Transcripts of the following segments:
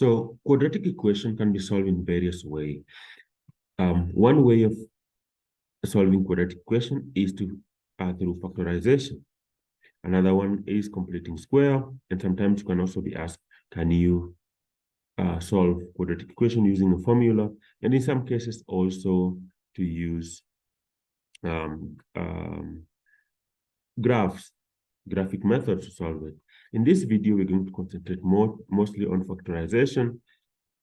So quadratic equation can be solved in various ways. One way of solving quadratic equation is through factorization. Another one is completing square, and sometimes you can also be asked, can you solve quadratic equation using a formula? And in some cases also to use graphic methods to solve it. In this video, we're going to concentrate mostly on factorization.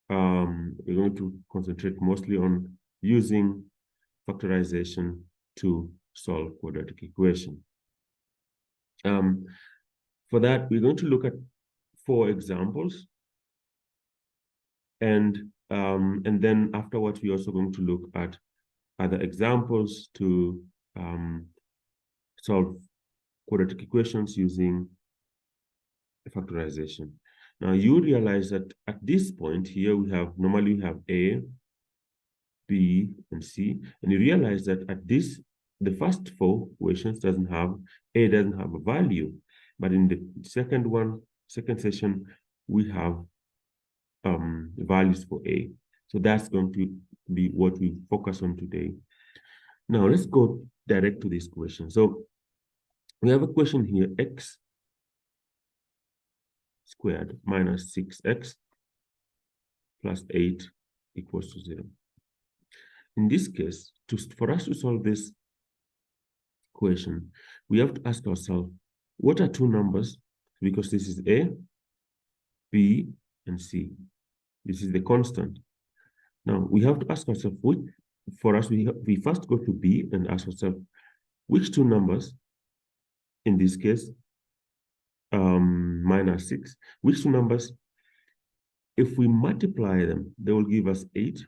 We're going to concentrate mostly on using factorization to solve quadratic equation. For that, we're going to look at 4 examples. And then afterwards, we're also going to look at other examples to solve quadratic equations using factorization. Now you realize that at this point here, normally we have A, B, and C, and you realize that at the first 4 equations A doesn't have a value, but in the second session, we have values for A. So that's going to be what we focus on today. Now let's go direct to this question. So we have a question here, x squared minus 6x plus 8 equals to 0. In this case, for us to solve this equation, we have to ask ourselves, what are 2 numbers? Because this is A, B, and C. This is the constant. Now, we have to ask ourselves, we first go to B and ask ourselves, which 2 numbers, in this case, minus 6, which 2 numbers, if we multiply them, they will give us 8.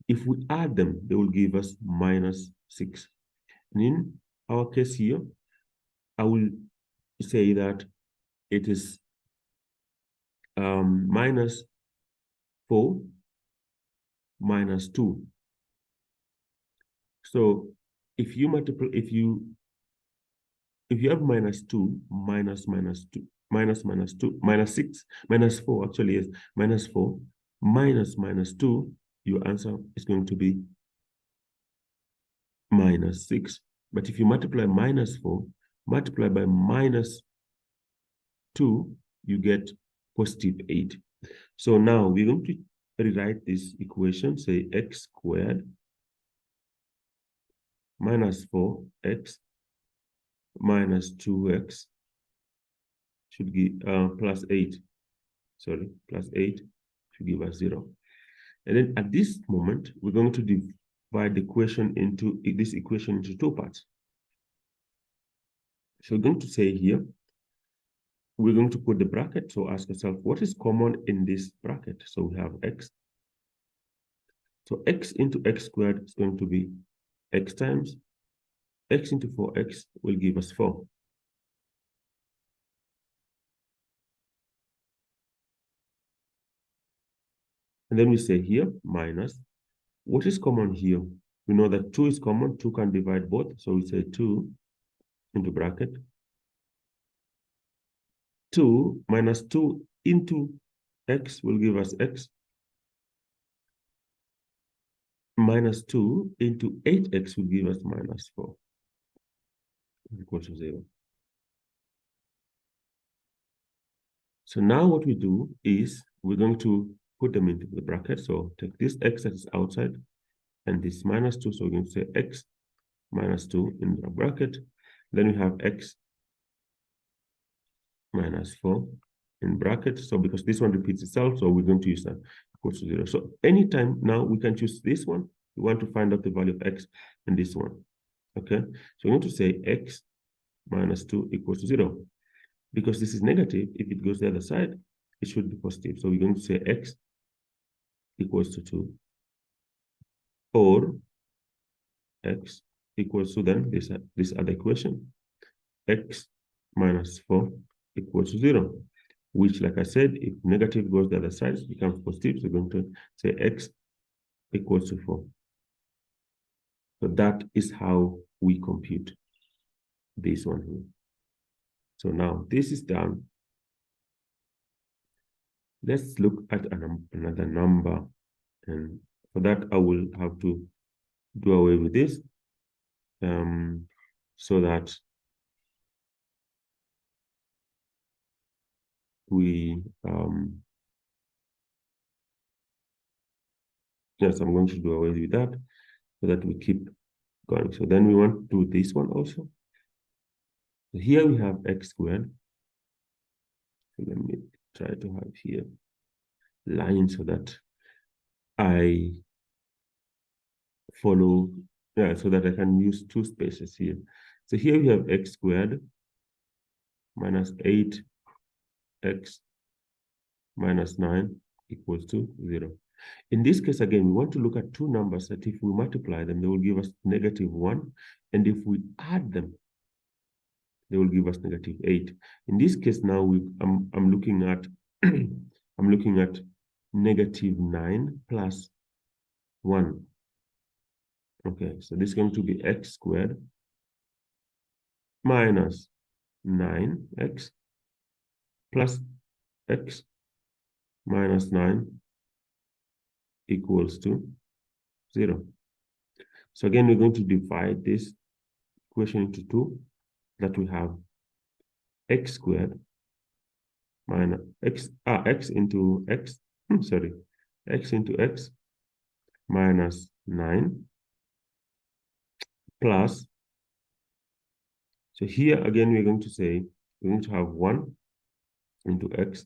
If we add them, they will give us minus 6. And in our case here, I will say that it is minus 4 minus 2. So if you multiply, if you have minus 2 minus 2 minus 2 minus 6 minus 4 actually is minus 4 minus 2, your answer is going to be minus 6. But if you multiply minus 4 multiply by minus 2, you get positive 8. So now we're going to rewrite this equation, say x squared minus 4x minus 2x should give plus 8. Sorry, plus 8 should give us 0. And then at this moment, we're going to divide this equation into 2 parts. So we're going to say here, we're going to put the bracket. So ask yourself, what is common in this bracket? So we have x. So x into x squared is going to be x times x into 4x will give us 4. And then we say here, minus. What is common here? We know that 2 is common. 2 can divide both. So we say 2 into bracket. 2 minus 2 into x will give us x. Minus 2 into 8x will give us minus 4. Equal to 0. So now what we do is we're going to put them into the bracket. So take this x that is outside and this minus 2. So we're going to say x minus 2 in the bracket. Then we have x minus 4 in bracket. So because this one repeats itself, so we're going to use that equals to 0. So anytime now we can choose this one. We want to find out the value of x and this one. Okay. So we're going to say x minus 2 equals to 0. Because this is negative, if it goes the other side, it should be positive. So we're going to say x equals to 2. Or x equals to then this other equation, x minus 4 equals to 0, which, like I said, if negative goes the other side, it becomes positive. So we're going to say x equals to 4. So that is how we compute this one here. So now this is done. Let's look at another number. And for that, I will have to do away with this so that we, yes, I'm going to do away with that so that we keep going. So then we want to do this one also. So here we have x squared. So let me try to have here line so that I follow, so that I can use two spaces here. So here we have x squared minus 8x minus 9 equals to 0. In this case, again, we want to look at two numbers that if we multiply them, they will give us -1. And if we add them, they will give us -8. In this case, now I'm looking at I'm looking at -9 plus 1. Okay, so this is going to be x squared minus 9x plus x minus 9 equals to 0. So again, we're going to divide this equation into two, that we have x squared minus x into x, sorry, x into x minus 9 plus, so here again, we're going to say, we're going to have 1 into x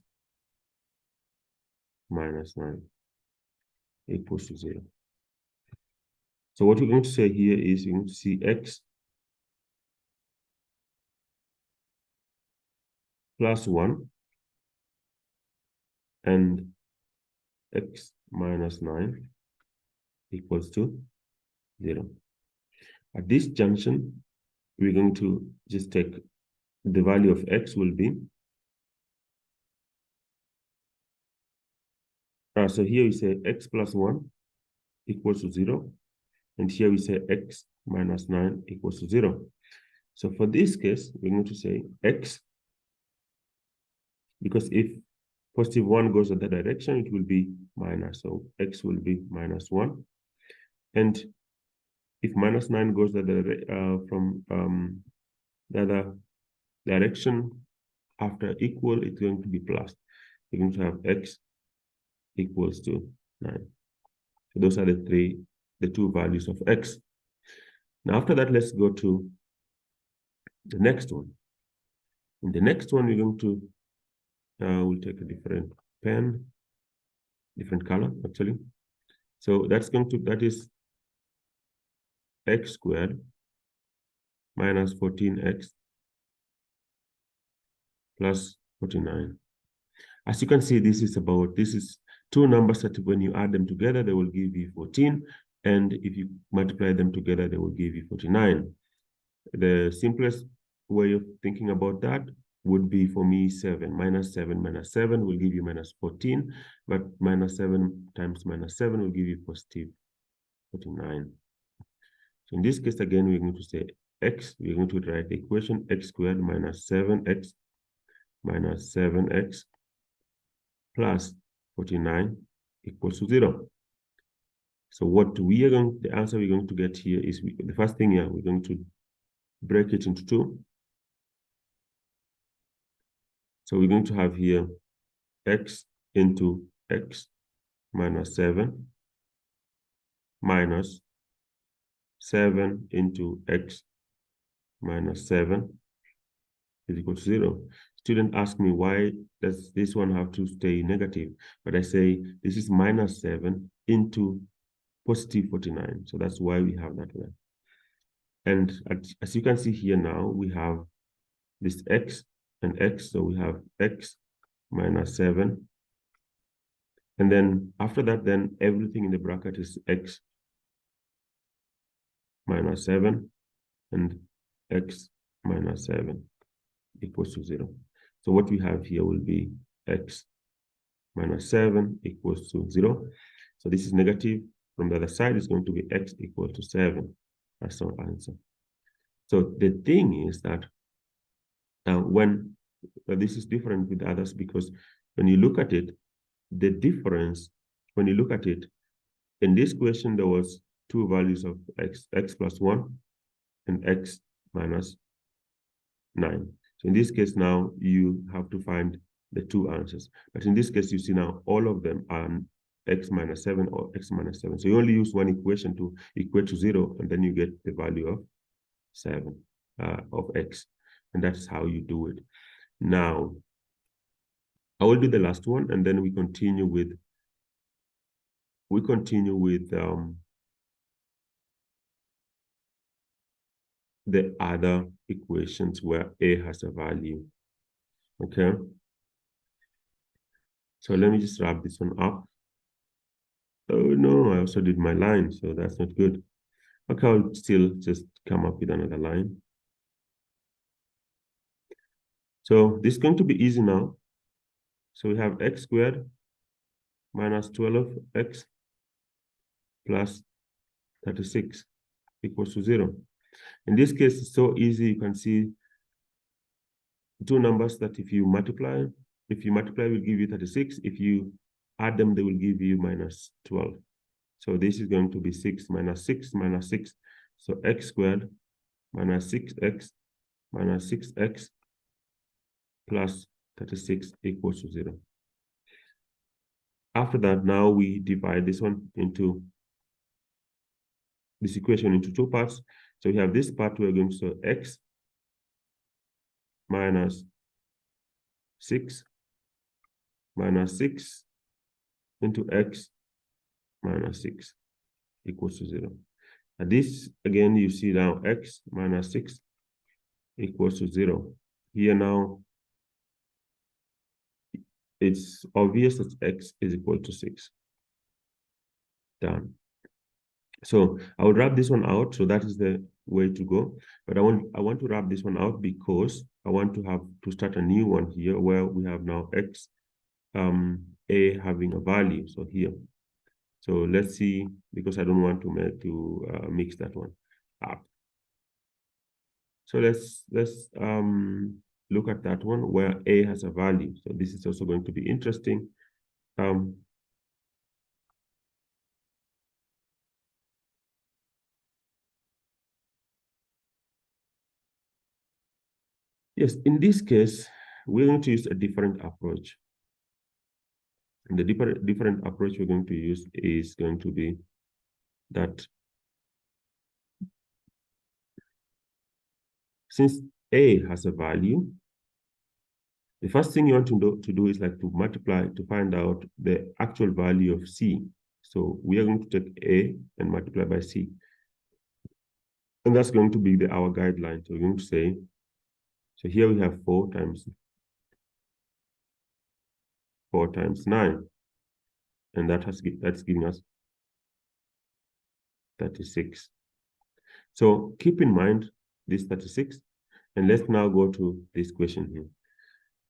minus 9 equals to 0. So what we're going to say here is you're going to see x plus 1 and x minus 9 equals to 0. At this junction, we're going to just take the value of x will be, so here we say x plus 1 equals to 0. And here we say x minus 9 equals to 0. So for this case, we're going to say x, because if positive 1 goes in that direction, it will be minus. So x will be -1. And if minus 9 goes from the other direction, after equal, it's going to be plus. We're going to have x equals to 9. So those are the two values of x. Now after that, let's go to the next one. In the next one, we're going to, we'll take a different pen, different color actually. So that is x squared minus 14x plus 49. As you can see, this is two numbers that when you add them together, they will give you 14. And if you multiply them together, they will give you 49. The simplest way of thinking about that would be, for me, 7. -7 minus 7 will give you -14. But -7 times -7 will give you positive 49. So in this case, again, we're going to say x. We're going to write the equation x squared minus 7x minus 7x plus 49 equals to 0. So the answer we're going to get here is, the first thing here, we're going to break it into 2. So we're going to have here x into x minus 7 minus 7 into x minus 7 is equal to 0. Student asked me, why does this one have to stay negative? But I say this is -7 into positive 49. So that's why we have that one. And as you can see here now, we have this x and x. So we have x minus 7. And then after that, then everything in the bracket is x minus 7 and x minus 7 equals to 0. So what we have here will be x minus 7 equals to 0. So this is negative. From the other side, it's going to be x equal to 7. That's our answer. So the thing is that when this is different with others, because when you look at it, the difference, when you look at it, in this question, there was two values of x plus 1 and x minus 9. So in this case now, you have to find the two answers. But in this case, you see now all of them are x minus 7 or x minus 7. So you only use one equation to equate to 0, and then you get the value of 7 of x. And that's how you do it. Now, I will do the last one, and then we continue with the other equations where a has a value. Okay. So let me just wrap this one up. Oh no, I also did my line, so that's not good. Okay, I'll still just come up with another line. So this is going to be easy now. So we have x squared minus 12x plus 36 equals to 0. In this case, it's so easy. You can see two numbers that if you multiply will give you 36. If you add them, they will give you minus 12. So this is going to be 6 minus 6 minus 6. So x squared minus 6x minus 6x plus 36 equals to 0. After that, now we divide this equation into two parts. So we have this part, we're going to say x minus 6 minus 6 into x minus 6 equals to 0. And this, again, you see now x minus 6 equals to 0. Here now, it's obvious that x is equal to 6. Done. So I will wrap this one out. So that is the way to go. But I want to wrap this one out because I want to start a new one here where we have now x a having a value. So here. So let's see, because I don't want to mix that one up. So let's look at that one where a has a value. So this is also going to be interesting. Yes, in this case, we're going to use a different approach. And the different approach we're going to use is going to be that since a has a value, the first thing you want to do is like to multiply to find out the actual value of c. So we are going to take a and multiply by c. And that's going to be our guideline. So we're going to say, so here we have 4 times 9. And that's giving us 36. So keep in mind this 36. And let's now go to this question here.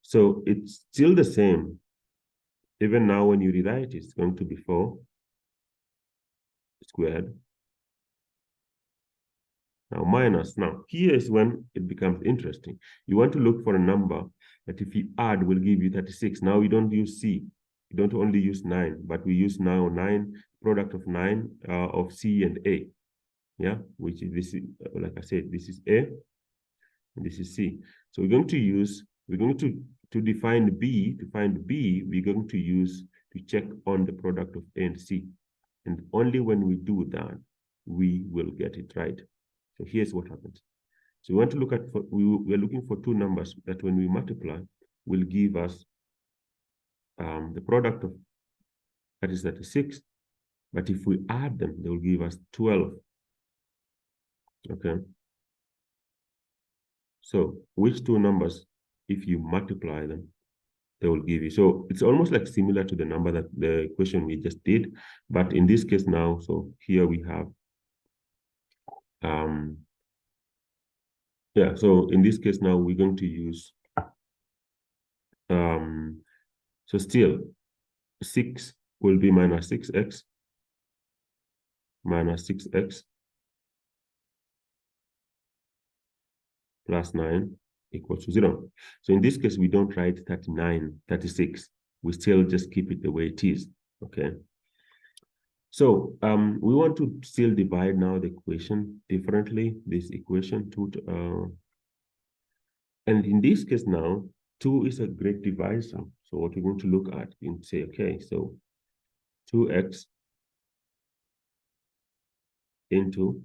So it's still the same. Even now when you rewrite it, it's going to be 4 squared. Now minus. Now here is when it becomes interesting. You want to look for a number that if you add will give you 36. Now we don't use c. We don't only use 9, but we use now 9, product of 9 of c and a. Yeah, which is this, like I said, this is a and this is c. So we're going to define b. To find b, we're going to check on the product of a and c. And only when we do that, we will get it right. So here's what happens. So we want to look at, we're looking for two numbers that when we multiply will give us the product of, that is 36. But if we add them, they will give us 12. Okay. So which two numbers, if you multiply them, they will give you. So it's almost like similar to the number that the equation we just did. But in this case now, so here we have, yeah, so in this case now, we're going to use, so still 6 will be minus 6x minus 6x plus 9 equals to 0. So in this case, we don't write 36. we still just keep it the way it is, okay? So we want to still divide now the equation differently, this equation, and in this case now, 2 is a great divisor. So what we're going to look at and say, okay, so 2x into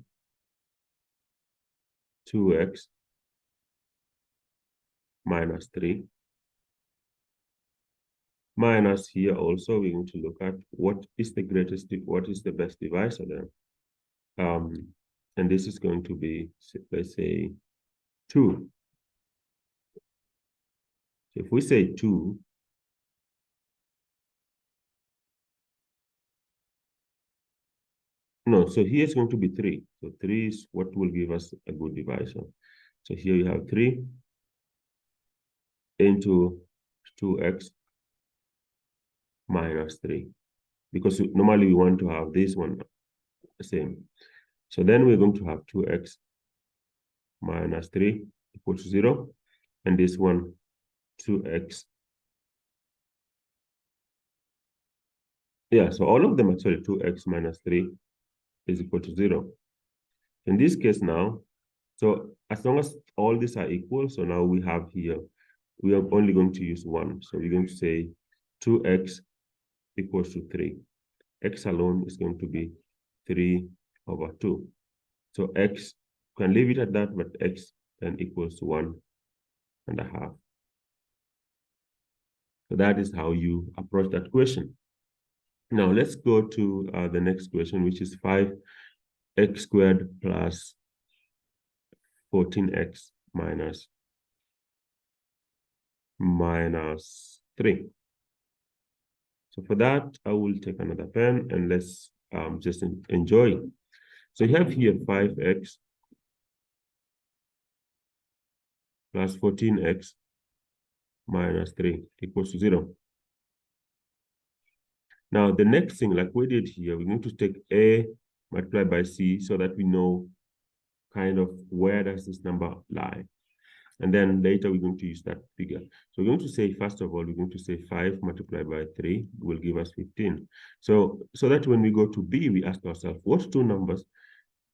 2x minus 3 minus here also we're going to look at what is the best divisor there. And this is going to be, let's say, 2. So if we say 2, no, so here it's going to be 3. So 3 is what will give us a good divisor. So here you have 3 into 2x minus 3. Because normally we want to have this one the same. So then we're going to have 2x minus 3 equals 0. And this one, 2x. Yeah, so all of them actually 2x minus 3 is equal to 0. In this case now, so as long as all these are equal, so now we have here, we are only going to use 1. So we're going to say 2x equals to 3. X alone is going to be 3 over 2. So x, can leave it at that, but x then equals to 1.5. So that is how you approach that question. Now let's go to the next question, which is 5x squared plus 14x minus 3. So for that, I will take another pen and let's just enjoy. So you have here 5x plus 14x minus 3 equals to 0. Now, the next thing, like we did here, we need to take A multiplied by C so that we know kind of where does this number lie. And then later we're going to use that figure. So we're going to say, first of all, we're going to say 5 multiplied by 3 will give us 15. So that when we go to B, we ask ourselves, what two numbers,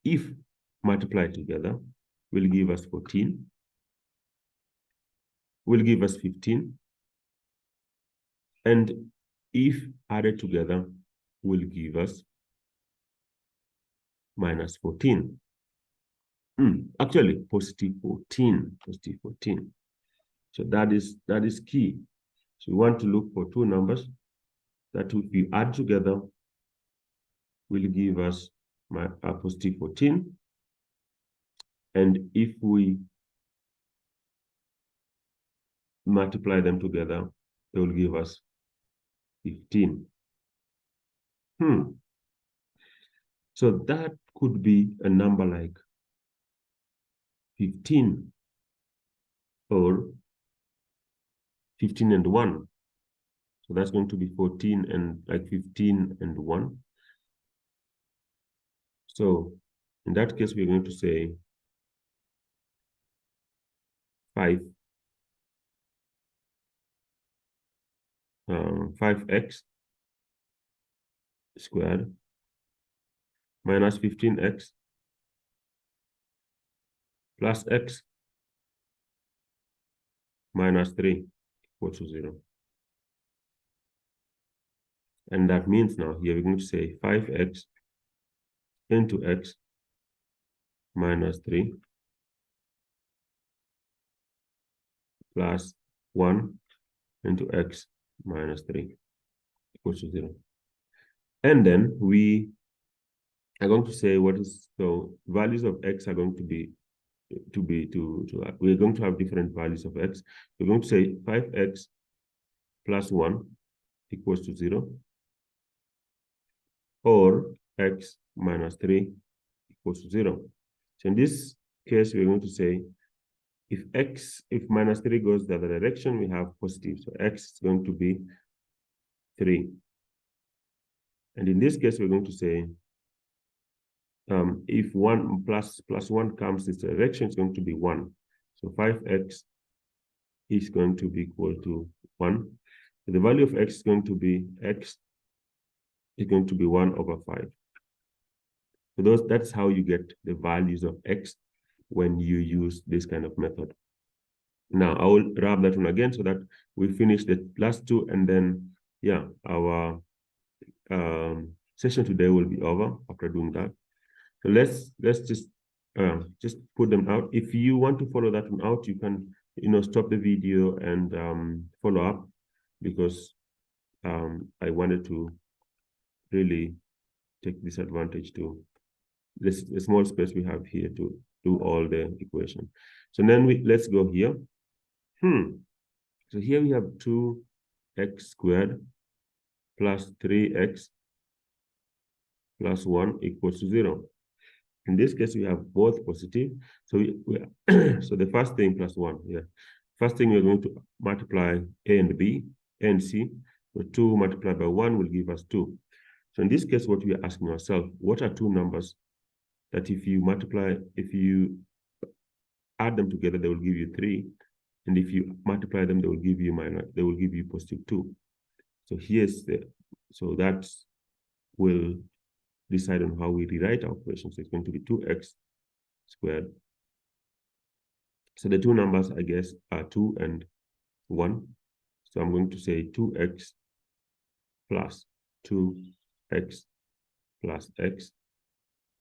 if multiplied together, will give us 14, will give us 15, and if added together, will give us minus 14. Actually, positive 14. So that is key. So we want to look for two numbers that if we add together will give us positive 14. And if we multiply them together, they will give us 15. So that could be a number like 15 or 15 and 1. So that's going to be 14 and like 15 and 1. So in that case, we're going to say 5x squared minus 15x plus x minus 3 equals to 0. And that means now here we're going to say 5x into x minus 3 plus 1 into x minus 3 equals to 0. And then we are going to say what is, so values of x are going to be, we're going to have different values of x. We're going to say 5x plus 1 equals to 0, or x minus 3 equals to 0. So in this case, we're going to say if minus 3 goes the other direction, we have positive. So x is going to be 3. And in this case, we're going to say if 1 plus 1 comes this direction, it's going to be 1. So 5x is going to be equal to 1. So the value of x is going to be 1 over 5. So that's how you get the values of x when you use this kind of method. Now I will rub that one again so that we finish the last two, and then yeah, our session today will be over after doing that. So let's just put them out. If you want to follow that one out, you can stop the video and follow up, because I wanted to really take this advantage to this small space we have here to do all the equation. So then let's go here. So here we have 2x squared plus 3x plus 1 equals to 0. In this case, we have both positive. So so the first thing plus 1, yeah. First thing we're going to multiply a and b, a and c. So 2 multiplied by 1 will give us 2. So in this case, what we are asking ourselves, what are two numbers that if you add them together, they will give you 3. And if you multiply them, they will give you positive 2. So so that will decide on how we rewrite our equation. So it's going to be 2x squared. So the two numbers, I guess, are 2 and 1. So I'm going to say 2x plus 2x plus x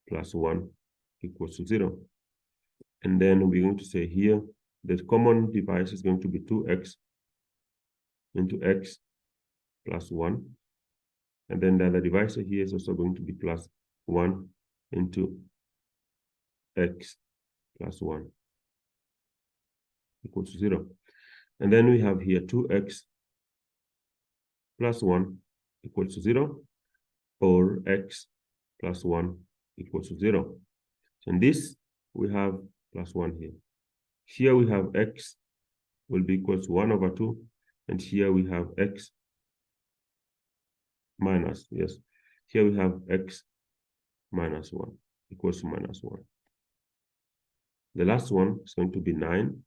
plus 1 equals to 0. And then we're going to say here, the common divisor is going to be 2x into x plus 1. And then the other divisor here is also going to be plus 1 into x plus 1 equals to 0. And then we have here 2x plus 1 equals to 0, or x plus 1 equals to 0. And this, we have plus 1 here. Here we have x will be equal to 1 over 2. And here we have x minus, yes. Here we have x minus 1 equals to minus 1. The last one is going to be 9.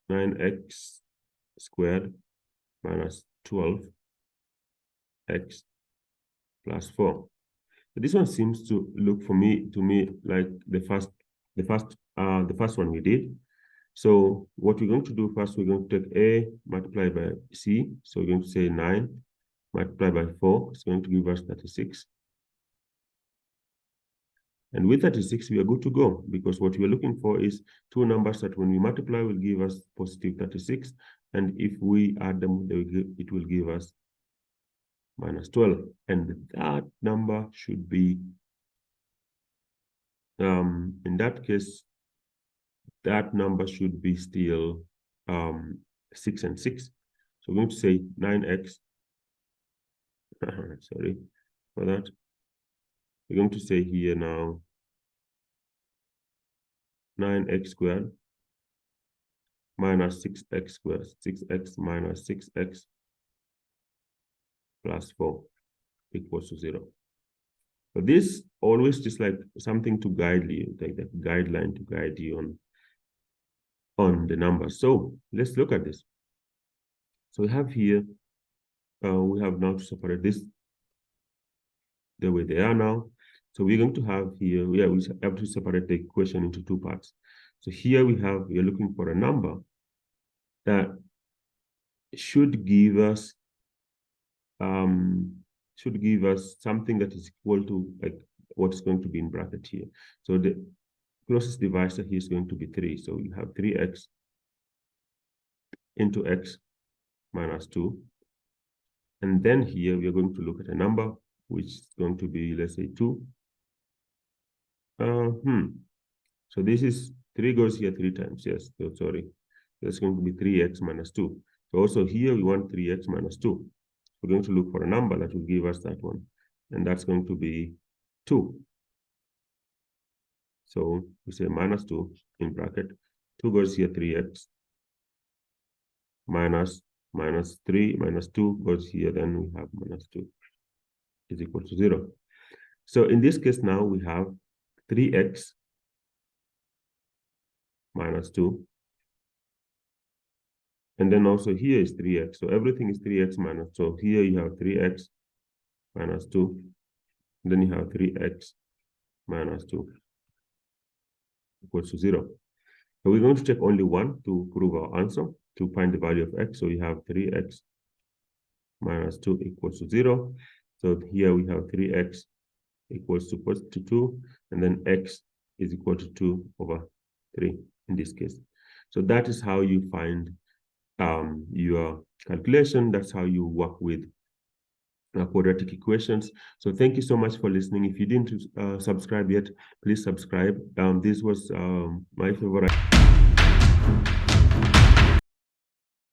9x squared minus 12x plus 4. So this one seems to look to me like the first one we did. So what we're going to do first, we're going to take a multiplied by c. So we're going to say 9 multiplied by 4 is going to give us 36. And with 36, we are good to go, because what we're looking for is two numbers that when we multiply will give us positive 36. And if we add them, it will give us minus 12. And that number should be, in that case, that number should be still 6 and 6. So we're going to say 9x. Sorry for that. We're going to say here now 9x squared minus 6x squared, 6x minus 6x plus 4 equals to 0. So this always just like something to guide you, like the guideline to guide you on the numbers. So let's look at this. So we have here, we have now to separate this the way they are now. So we're going to have here, we have to separate the equation into two parts. So here we are looking for a number that should give us something that is equal to like what's going to be in bracket here. So the closest divisor here is going to be 3. So you have 3x into x minus 2. And then here we are going to look at a number which is going to be, let's say, 2. So this is 3 goes here 3 times. Yes, so sorry. That's going to be 3x minus 2. So also here we want 3x minus 2. We're going to look for a number that will give us that one. And that's going to be 2. So we say minus 2 in bracket. 2 goes here 3x. Minus 3 minus 2 goes here. Then we have minus 2 is equal to 0. So in this case now we have 3x minus 2 And then also here is 3x. So everything is 3x minus. So here you have 3x minus 2. Then you have 3x minus 2 equals to 0. So we're going to check only 1 to prove our answer, to find the value of x. So we have 3x minus 2 equals to 0. So here we have 3x equals to 2, and then x is equal to 2 over 3 in this case. So that is how you find your calculation. That's how you work with quadratic equations. So thank you so much for listening. If you didn't subscribe yet, please subscribe. This was my favorite